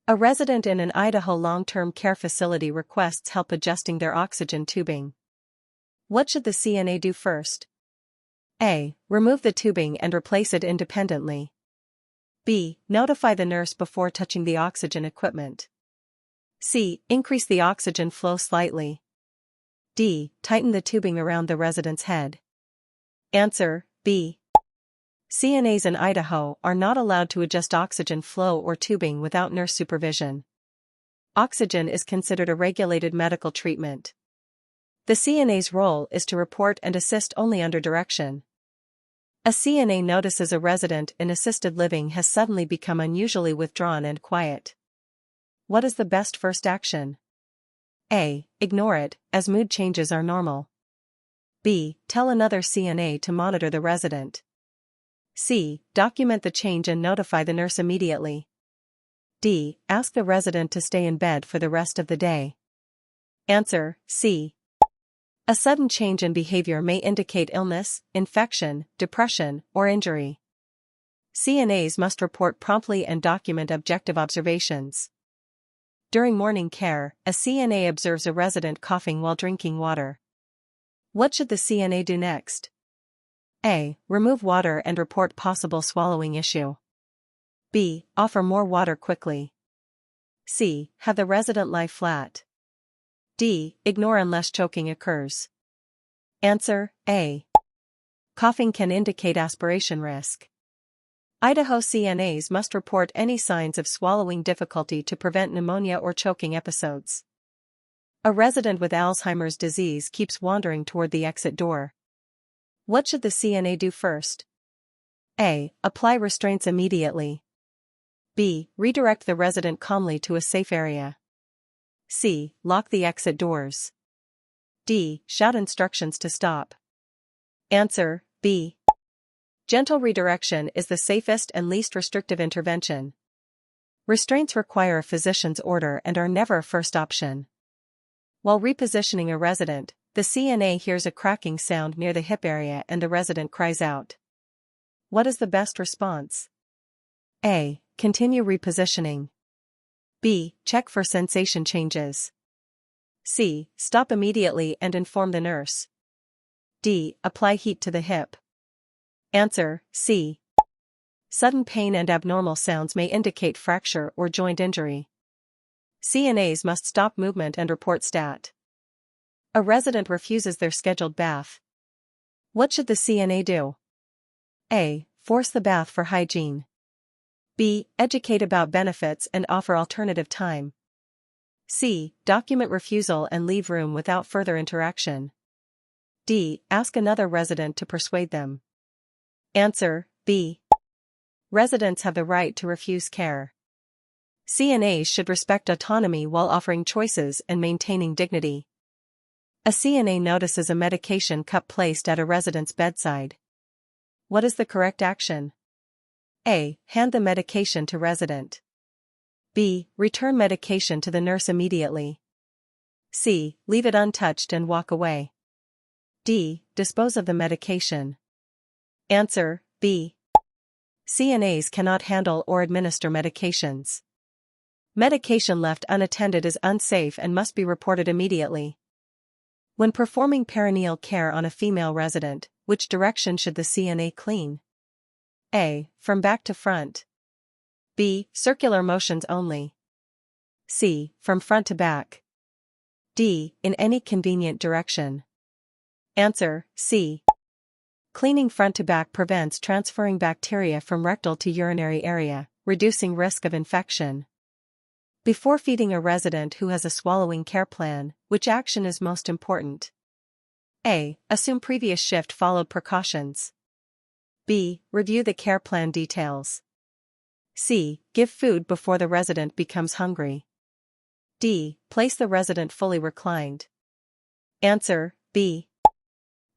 A resident in an Idaho long-term care facility requests help adjusting their oxygen tubing. What should the CNA do first? A. Remove the tubing and replace it independently. B. Notify the nurse before touching the oxygen equipment. C. Increase the oxygen flow slightly. D. Tighten the tubing around the resident's head. Answer: B. CNAs in Idaho are not allowed to adjust oxygen flow or tubing without nurse supervision. Oxygen is considered a regulated medical treatment. The CNA's role is to report and assist only under direction. A CNA notices a resident in assisted living has suddenly become unusually withdrawn and quiet. What is the best first action? A. Ignore it, as mood changes are normal. B. Tell another CNA to monitor the resident. C. Document the change and notify the nurse immediately. D. Ask the resident to stay in bed for the rest of the day. Answer: C. A sudden change in behavior may indicate illness, infection, depression, or injury. CNAs must report promptly and document objective observations. During morning care, a CNA observes a resident coughing while drinking water. What should the CNA do next? A. Remove water and report possible swallowing issue. B. Offer more water quickly. C. Have the resident lie flat. D. Ignore unless choking occurs. Answer: A. Coughing can indicate aspiration risk. Idaho CNAs must report any signs of swallowing difficulty to prevent pneumonia or choking episodes. A resident with Alzheimer's disease keeps wandering toward the exit door. What should the CNA do first? A. Apply restraints immediately. B. Redirect the resident calmly to a safe area. C. Lock the exit doors. D. Shout instructions to stop. Answer: B. Gentle redirection is the safest and least restrictive intervention. Restraints require a physician's order and are never a first option. While repositioning a resident, the CNA hears a cracking sound near the hip area and the resident cries out. What is the best response? A. Continue repositioning. B. Check for sensation changes. C. Stop immediately and inform the nurse. D. Apply heat to the hip. Answer: C. Sudden pain and abnormal sounds may indicate fracture or joint injury. CNAs must stop movement and report stat. A resident refuses their scheduled bath. What should the CNA do? A. Force the bath for hygiene. B. Educate about benefits and offer alternative time. C. Document refusal and leave room without further interaction. D. Ask another resident to persuade them. Answer: B. Residents have the right to refuse care. CNAs should respect autonomy while offering choices and maintaining dignity. A CNA notices a medication cup placed at a resident's bedside. What is the correct action? A. Hand the medication to resident. B. Return medication to the nurse immediately. C. Leave it untouched and walk away. D. Dispose of the medication. Answer: B. CNAs cannot handle or administer medications. Medication left unattended is unsafe and must be reported immediately. When performing perineal care on a female resident, which direction should the CNA clean? A. From back to front. B. Circular motions only. C. From front to back. D. In any convenient direction. Answer: C. Cleaning front to back prevents transferring bacteria from rectal to urinary area, reducing risk of infection. Before feeding a resident who has a swallowing care plan, which action is most important? A. Assume previous shift followed precautions. B. Review the care plan details. C. Give food before the resident becomes hungry. D. Place the resident fully reclined. Answer: B.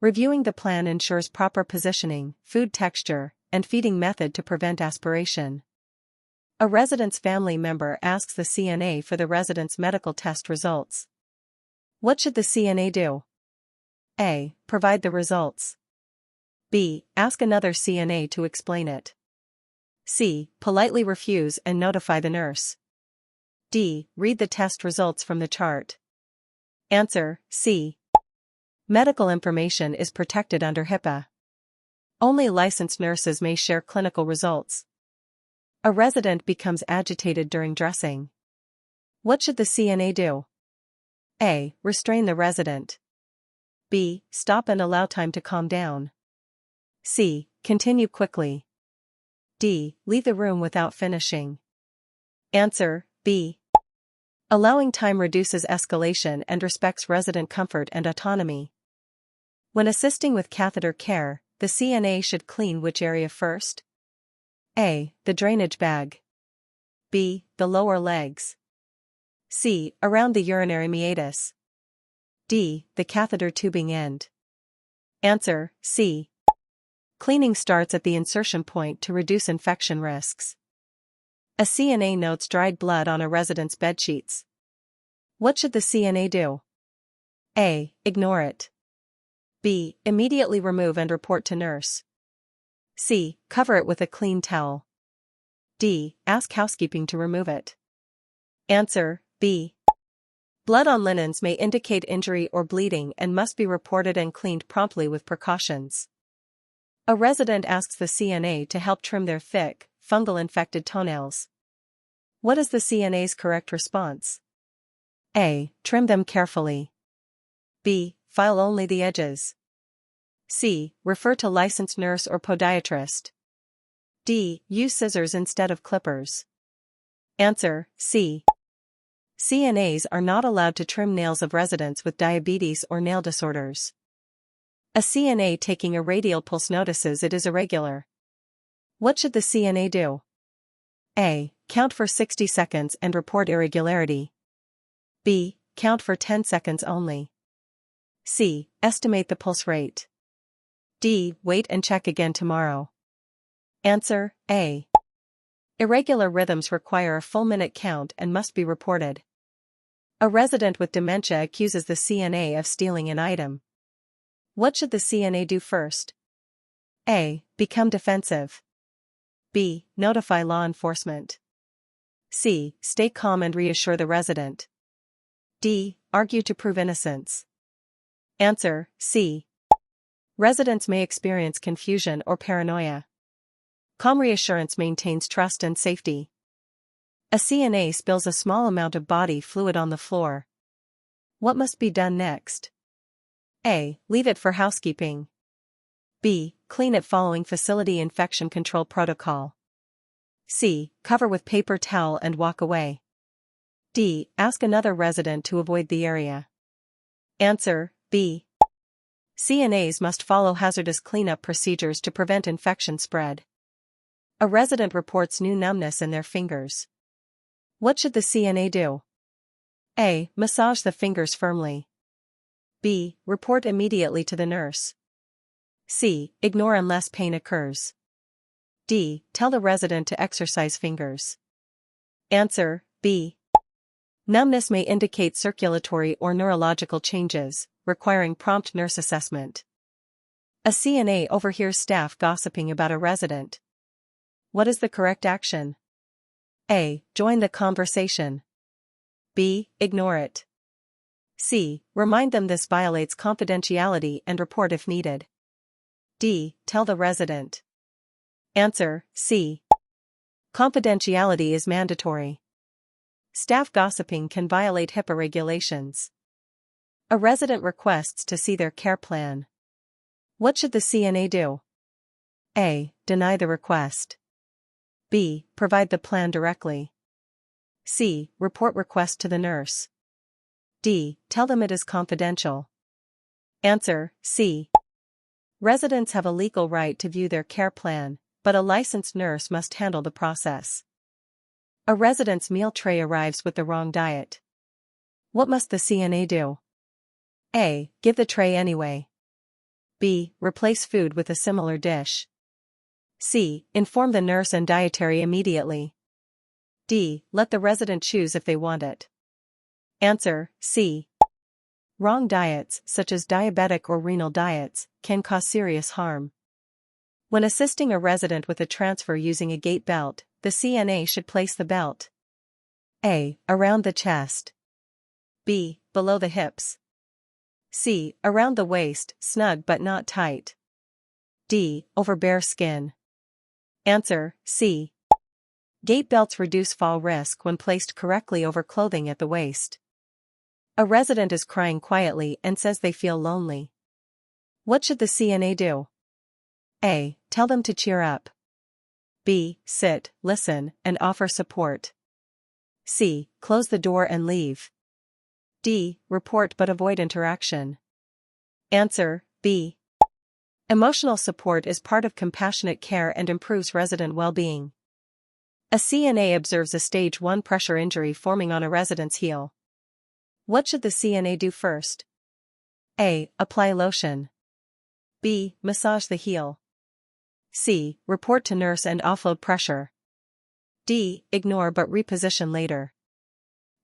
Reviewing the plan ensures proper positioning, food texture, and feeding method to prevent aspiration. A resident's family member asks the CNA for the resident's medical test results. What should the CNA do? A. Provide the results. B. Ask another CNA to explain it. C. Politely refuse and notify the nurse. D. Read the test results from the chart. Answer, C. Medical information is protected under HIPAA. Only licensed nurses may share clinical results. A resident becomes agitated during dressing. What should the CNA do? A. Restrain the resident. B. Stop and allow time to calm down. C. Continue quickly. D. Leave the room without finishing. Answer, B. Allowing time reduces escalation and respects resident comfort and autonomy. When assisting with catheter care, the CNA should clean which area first? A. The drainage bag. B. The lower legs. C. Around the urinary meatus. D. The catheter tubing end. Answer, C. Cleaning starts at the insertion point to reduce infection risks. A CNA notes dried blood on a resident's bedsheets. What should the CNA do? A. Ignore it. B. Immediately remove and report to nurse. C. Cover it with a clean towel. D. Ask housekeeping to remove it. Answer, B. Blood on linens may indicate injury or bleeding and must be reported and cleaned promptly with precautions. A resident asks the CNA to help trim their thick, fungal-infected toenails. What is the CNA's correct response? A. Trim them carefully. B. File only the edges. C. Refer to licensed nurse or podiatrist. D. Use scissors instead of clippers. Answer, C. CNAs are not allowed to trim nails of residents with diabetes or nail disorders. A CNA taking a radial pulse notices it is irregular. What should the CNA do? A. Count for 60 seconds and report irregularity. B. Count for 10 seconds only. C. Estimate the pulse rate. D. Wait and check again tomorrow. Answer, A. Irregular rhythms require a full minute count and must be reported. A resident with dementia accuses the CNA of stealing an item. What should the CNA do first? A. Become defensive. B. Notify law enforcement. C. Stay calm and reassure the resident. D. Argue to prove innocence. Answer, C. Residents may experience confusion or paranoia. Calm reassurance maintains trust and safety. A CNA spills a small amount of body fluid on the floor. What must be done next? A. Leave it for housekeeping. B. Clean it following facility infection control protocol. C. Cover with paper towel and walk away. D. Ask another resident to avoid the area. Answer, B. CNAs must follow hazardous cleanup procedures to prevent infection spread. A resident reports new numbness in their fingers. What should the CNA do? A. Massage the fingers firmly. B. Report immediately to the nurse. C. Ignore unless pain occurs. D. Tell the resident to exercise fingers. Answer, B. Numbness may indicate circulatory or neurological changes, requiring prompt nurse assessment. A CNA overhears staff gossiping about a resident. What is the correct action? A. Join the conversation. B. Ignore it. C. Remind them this violates confidentiality and report if needed. D. Tell the resident. Answer, C. Confidentiality is mandatory. Staff gossiping can violate HIPAA regulations. A resident requests to see their care plan. What should the CNA do? A. Deny the request. B. Provide the plan directly. C. Report request to the nurse. D. Tell them it is confidential. Answer, C. Residents have a legal right to view their care plan, but a licensed nurse must handle the process. A resident's meal tray arrives with the wrong diet. What must the CNA do? A. Give the tray anyway. B. Replace food with a similar dish. C. Inform the nurse and dietary immediately. D. Let the resident choose if they want it. Answer, C. Wrong diets, such as diabetic or renal diets, can cause serious harm. When assisting a resident with a transfer using a gait belt, the CNA should place the belt A. Around the chest. B. Below the hips. C. Around the waist, snug but not tight. D. Over bare skin. Answer, C. Gait belts reduce fall risk when placed correctly over clothing at the waist. A resident is crying quietly and says they feel lonely. What should the CNA do? A. Tell them to cheer up. B. Sit, listen, and offer support. C. Close the door and leave. D. Report but avoid interaction. Answer, B. Emotional support is part of compassionate care and improves resident well-being. A CNA observes a stage 1 pressure injury forming on a resident's heel. What should the CNA do first? A. Apply lotion. B. Massage the heel. C. Report to nurse and offload pressure. D. Ignore but reposition later.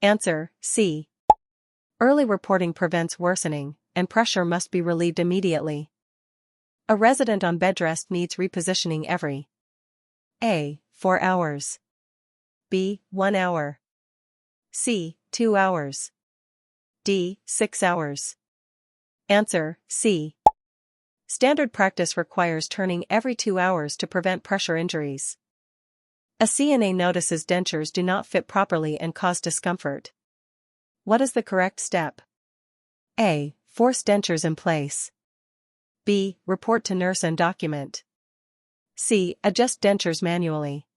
Answer, C. Early reporting prevents worsening, and pressure must be relieved immediately. A resident on bed rest needs repositioning every A. 4 hours. B. 1 hour. C. 2 hours. D. 6 hours. Answer, C. Standard practice requires turning every 2 hours to prevent pressure injuries. A CNA notices dentures do not fit properly and cause discomfort. What is the correct step? A. Force dentures in place. B. Report to nurse and document. C. Adjust dentures manually.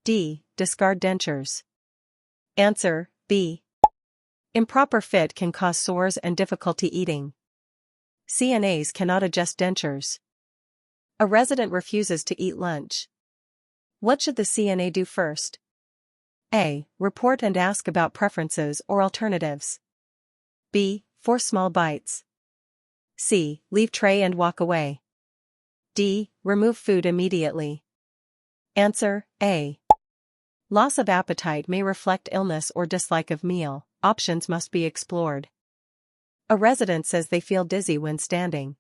D. Discard dentures. Answer, B. Improper fit can cause sores and difficulty eating. CNAs cannot adjust dentures. A resident refuses to eat lunch. What should the CNA do first? A. Report and ask about preferences or alternatives. B. Force small bites. C. Leave tray and walk away. D. Remove food immediately. Answer, A. Loss of appetite may reflect illness or dislike of meal. Options must be explored. A resident says they feel dizzy when standing.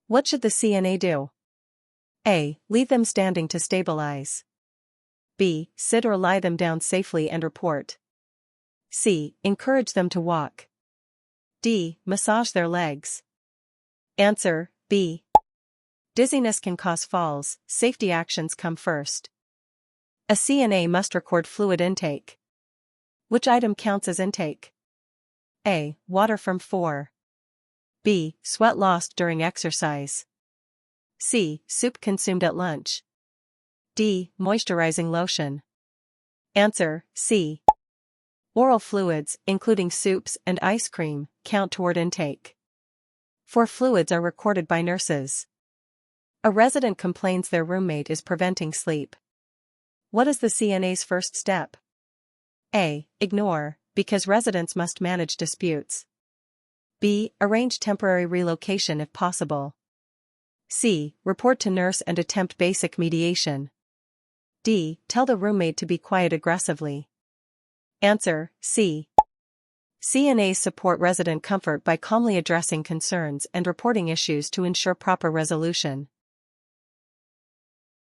What should the CNA do? A. Leave them standing to stabilize. B. Sit or lie them down safely and report. C. Encourage them to walk. D. Massage their legs. Answer, B. Dizziness can cause falls. Safety actions come first. A CNA must record fluid intake. Which item counts as intake? A. Water from 4. B. Sweat lost during exercise. C. Soup consumed at lunch. D. Moisturizing lotion. Answer, C. Oral fluids, including soups and ice cream, count toward intake. 4 fluids are recorded by nurses. A resident complains their roommate is preventing sleep. What is the CNA's first step? A. Ignore, because residents must manage disputes. B. Arrange temporary relocation if possible. C. Report to nurse and attempt basic mediation. D. Tell the roommate to be quiet aggressively. Answer, C. CNAs support resident comfort by calmly addressing concerns and reporting issues to ensure proper resolution.